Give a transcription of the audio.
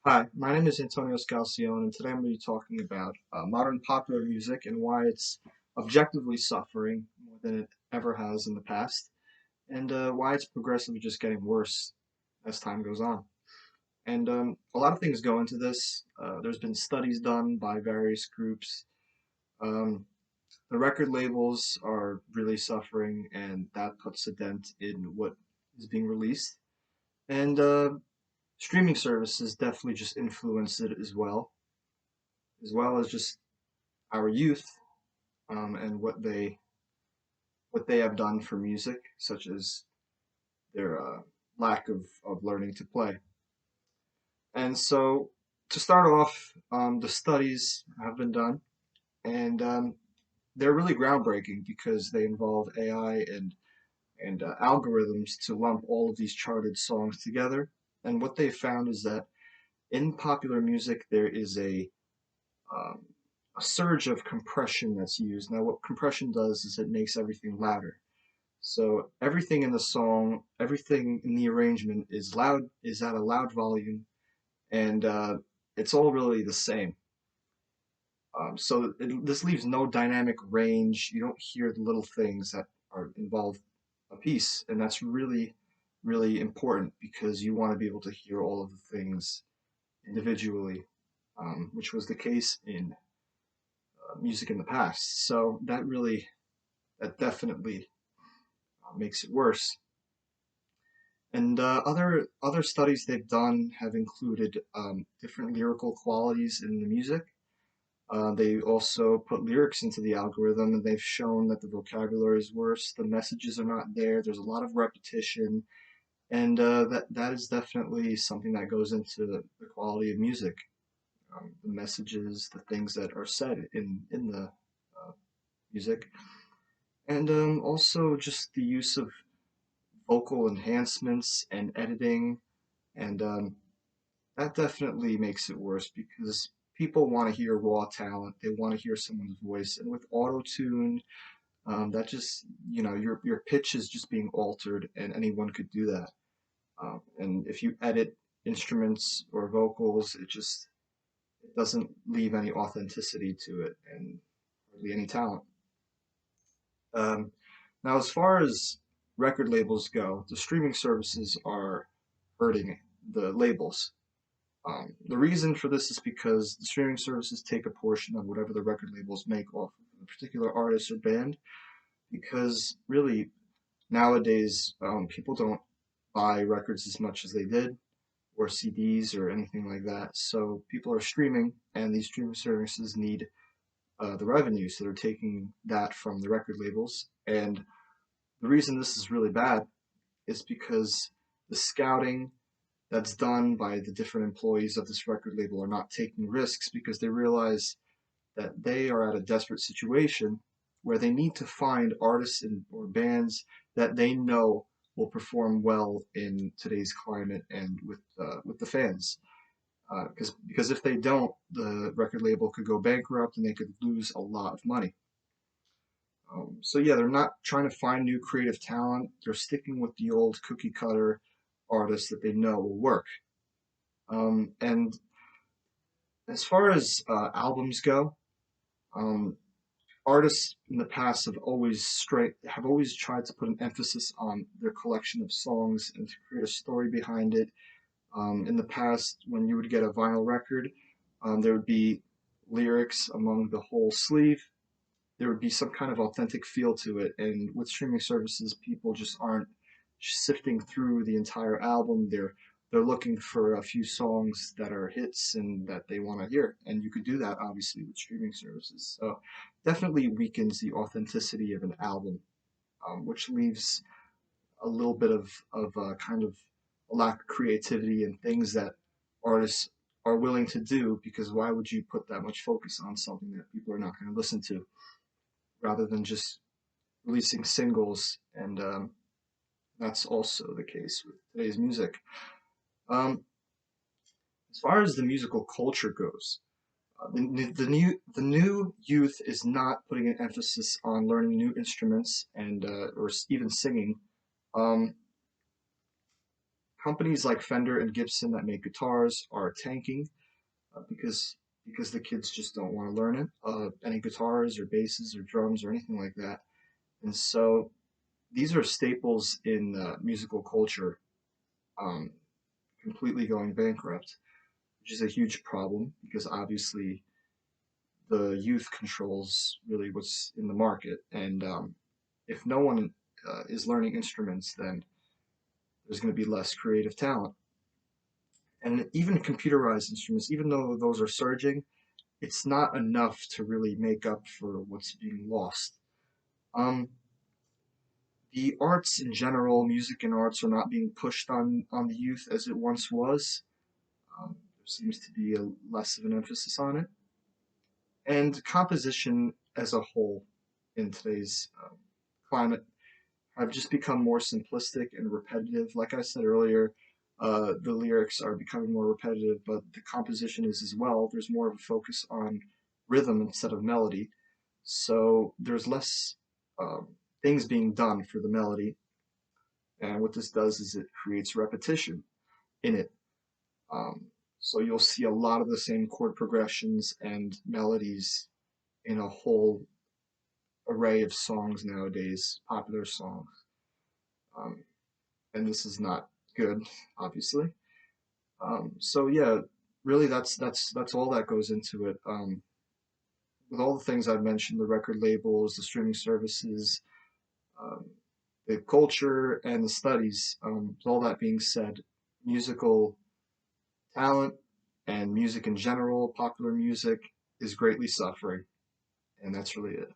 Hi, my name is Antonio Scalcione, and today I'm going to be talking about modern popular music and why it's objectively suffering more than it ever has in the past, and why it's progressively just getting worse as time goes on. And a lot of things go into this. There's been studies done by various groups. Um, the record labels are really suffering, and that puts a dent in what is being released. And streaming services definitely just influence it as well as just our youth and what they have done for music, such as their lack of learning to play. And so, to start off, the studies have been done, and they're really groundbreaking because they involve AI and algorithms to lump all of these charted songs together. And what they found is that in popular music, there is um, a surge of compression that's used. Now, what compression does is it makes everything louder. So everything in the song, everything in the arrangement is loud, is at a loud volume, and it's all really the same. This leaves no dynamic range. You don't hear the little things that are involved a piece, and that's really, really important because you want to be able to hear all of the things individually, which was the case in music in the past. So that definitely makes it worse. And other studies they've done have included different lyrical qualities in the music. They also put lyrics into the algorithm, and they've shown that the vocabulary is worse. The messages are not there. There's a lot of repetition, and that is definitely something that goes into the quality of music. The messages, the things that are said in the music, and also just the use of vocal enhancements and editing, and that definitely makes it worse because people want to hear raw talent. They want to hear someone's voice, and with auto tune, that just your pitch is just being altered, and anyone could do that. And if you edit instruments or vocals, it doesn't leave any authenticity to it and hardly any talent. Um, Now, as far as record labels go, the streaming services are hurting the labels. The reason for this is because the streaming services take a portion of whatever the record labels make off of a particular artist or band. Because really, nowadays, people don't buy records as much as they did, or CDs or anything like that. So people are streaming, and these streaming services need the revenue. So they're taking that from the record labels. And the reason this is really bad is because the scouting that's done by the different employees of this record label are not taking risks because they realize that they are at a desperate situation where they need to find artists or bands that they know will perform well in today's climate and with the fans. Because if they don't, the record label could go bankrupt and they could lose a lot of money. So yeah, they're not trying to find new creative talent. They're sticking with the old cookie cutter artists that they know will work. And as far as albums go, um, artists in the past have always tried to put an emphasis on their collection of songs and to create a story behind it. In the past, when you would get a vinyl record, there would be lyrics among the whole sleeve. There would be some kind of authentic feel to it. And with streaming services, people just aren't sifting through the entire album. They're looking for a few songs that are hits and that they want to hear. And you could do that obviously with streaming services. So definitely weakens the authenticity of an album, which leaves a little bit of kind of a lack of creativity and things that artists are willing to do because why would you put that much focus on something that people are not going to listen to rather than just releasing singles, and that's also the case with today's music. Um, as far as the musical culture goes, the new youth is not putting an emphasis on learning new instruments and or even singing. Um, companies like Fender and Gibson that make guitars are tanking because the kids just don't want to learn it, any guitars or basses or drums or anything like that. And so these are staples in musical culture, um, completely going bankrupt, which is a huge problem because obviously the youth controls really what's in the market. And if no one is learning instruments, then there's going to be less creative talent. And even computerized instruments, even though those are surging, it's not enough to really make up for what's being lost. Um, the arts in general, music and arts, are not being pushed on the youth as it once was. There seems to be less of an emphasis on it. And composition as a whole in today's climate have just become more simplistic and repetitive. Like I said earlier, the lyrics are becoming more repetitive, but the composition is as well. There's more of a focus on rhythm instead of melody. So there's less um, things being done for the melody. And what this does is it creates repetition in it. Um, so you'll see a lot of the same chord progressions and melodies in a whole array of songs nowadays, popular songs. Um, and this is not good, obviously. So yeah, really, that's all that goes into it. With all the things I've mentioned, the record labels, the streaming services, um, the culture, and the studies. With all that being said, musical talent and music in general, popular music, is greatly suffering, and that's really it.